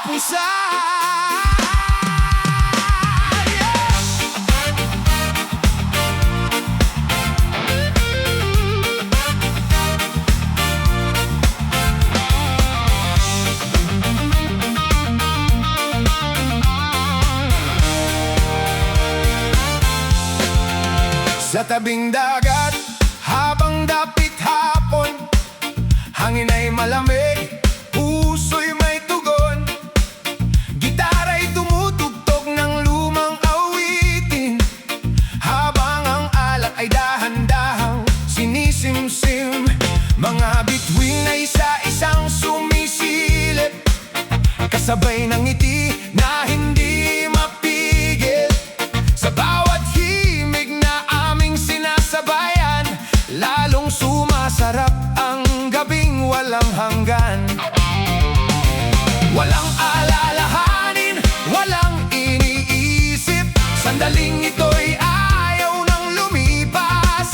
pusa. Sa tabing dagat, habang dapit hapon, hangin ay malamig, puso'y may tugon. Gitara'y tumutugtog ng lumang awitin, habang ang alak ay dahan-dahang sinisimsim. Mga bituin ay isa-isang sumisilip, kasabay ng ngiti na hindi mapigil. Sa bawat himig na aming sinasabayan, lalong sumasarap ang gabing walang hanggan. Walang alalahanin, walang iniisip, sandaling ito'y ayaw nang lumipas.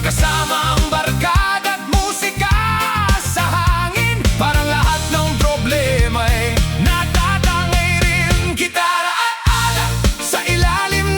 Kasama ang barkada't musika sa hangin, parang lahat ng problema'y natatangay rin. Gitara at alak sa ilalim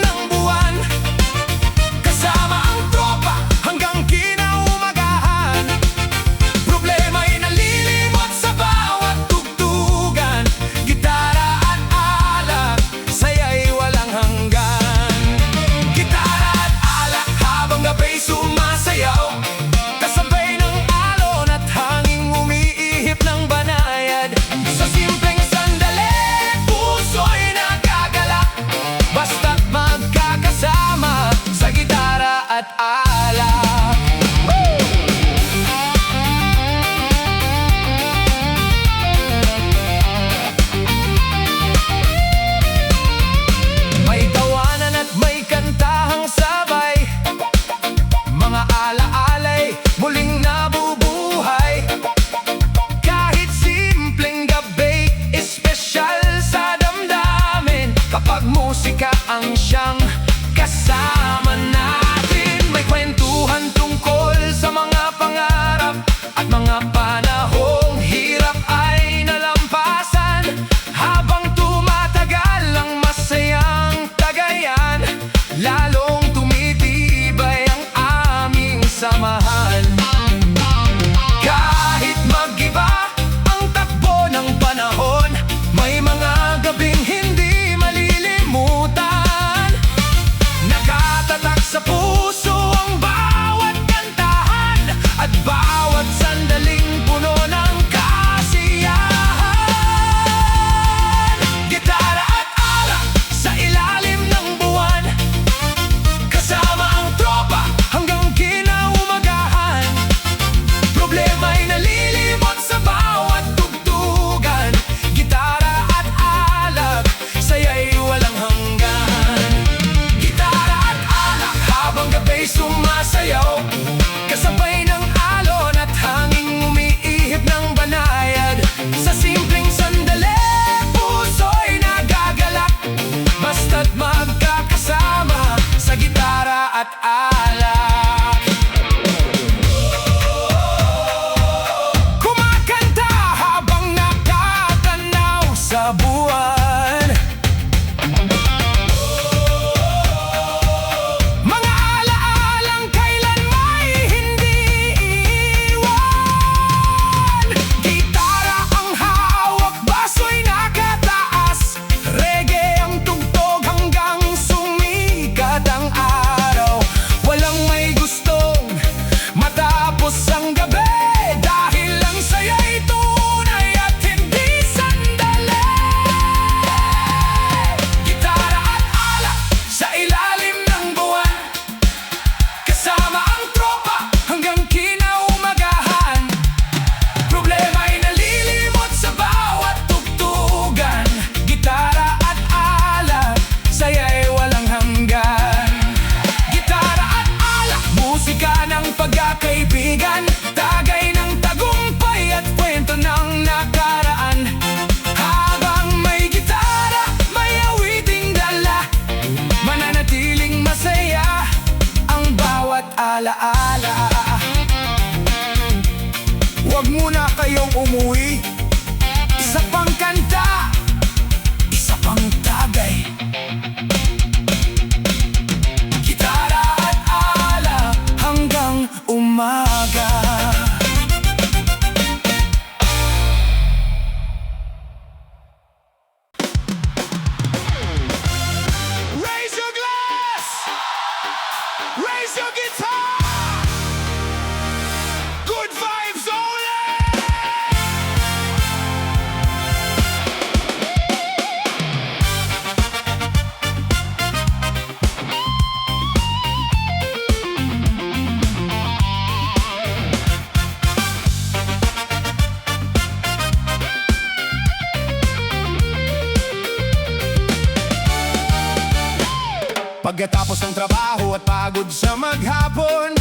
Pagkatapos ng trabaho at pagod sa maghapon,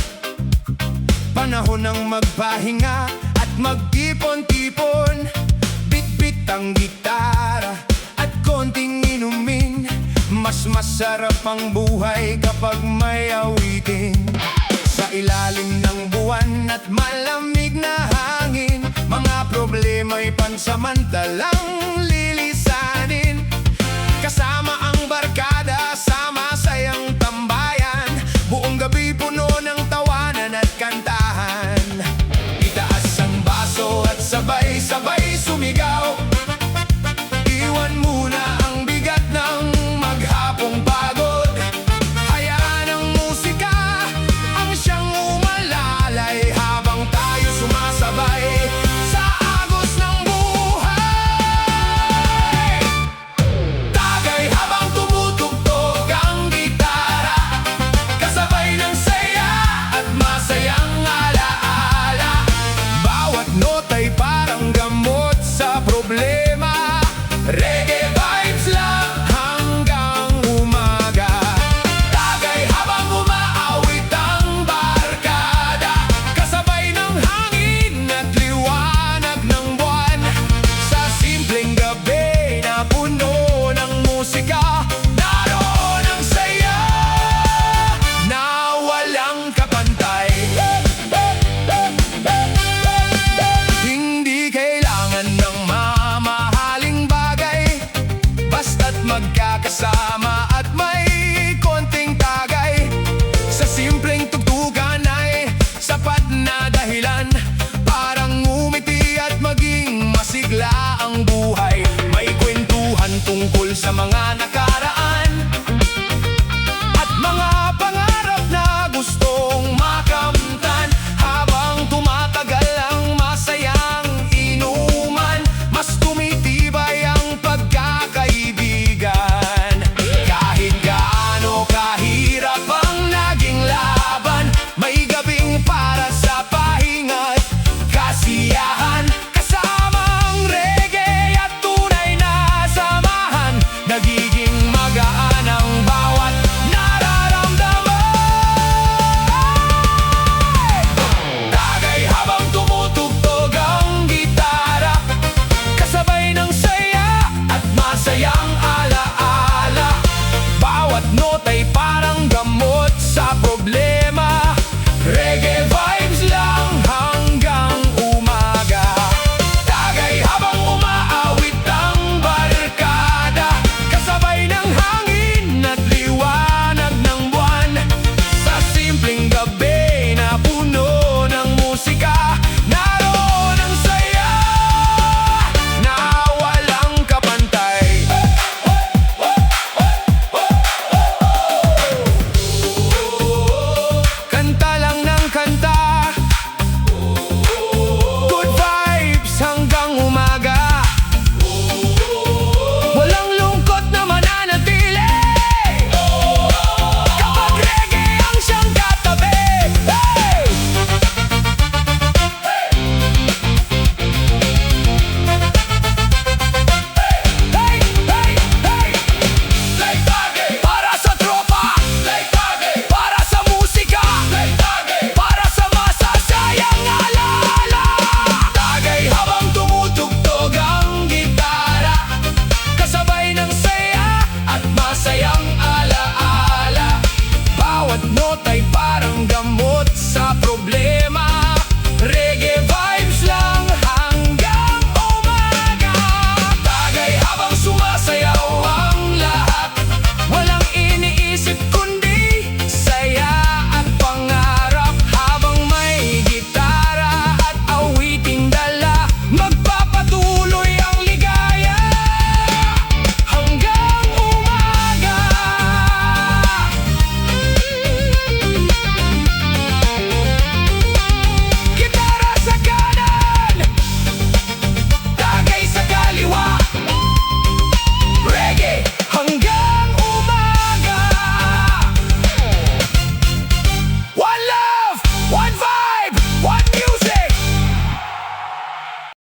panahon ng magpahinga at mag-ipon-tipon. Bit-bit ang gitara at konting inumin. Mas masarap ang buhay kapag may awitin. Sa ilalim ng buwan at malamig na hangin, mga problema'y pansamantalang lilisanin. Kasama ang barkada sa masayang tambayan, buong gabi puno ng tawanan at kantahan. Itaas ang baso at sabay-sabay sumigaw. Iwan muna ang bigat ng maghapong pagod. Hayaan ang musika ang siyang umalalay habang tayo sumasabay sa agos ng buhay. Tagay habang tumutugtog ang gitara, kasabay ng saya at masayang alaala. Bawat nota'y parang gamot sa problema. Reggae vibes lang hanggang umaga. Tagay habang umaawit ang barkada, kasabay ng hangin at liwanag ng buwan. Sa simpleng gabi na puno ng musika, naroon ang saya na walang kapantay. Hindi kailangan ng mamahaling bagay, basta't magkakasama at may konting tagay. Sa simpleng tugtugan ay sapat na dahilan parang ngumiti at maging masigla ang buhay. May kwentuhan tungkol sa mga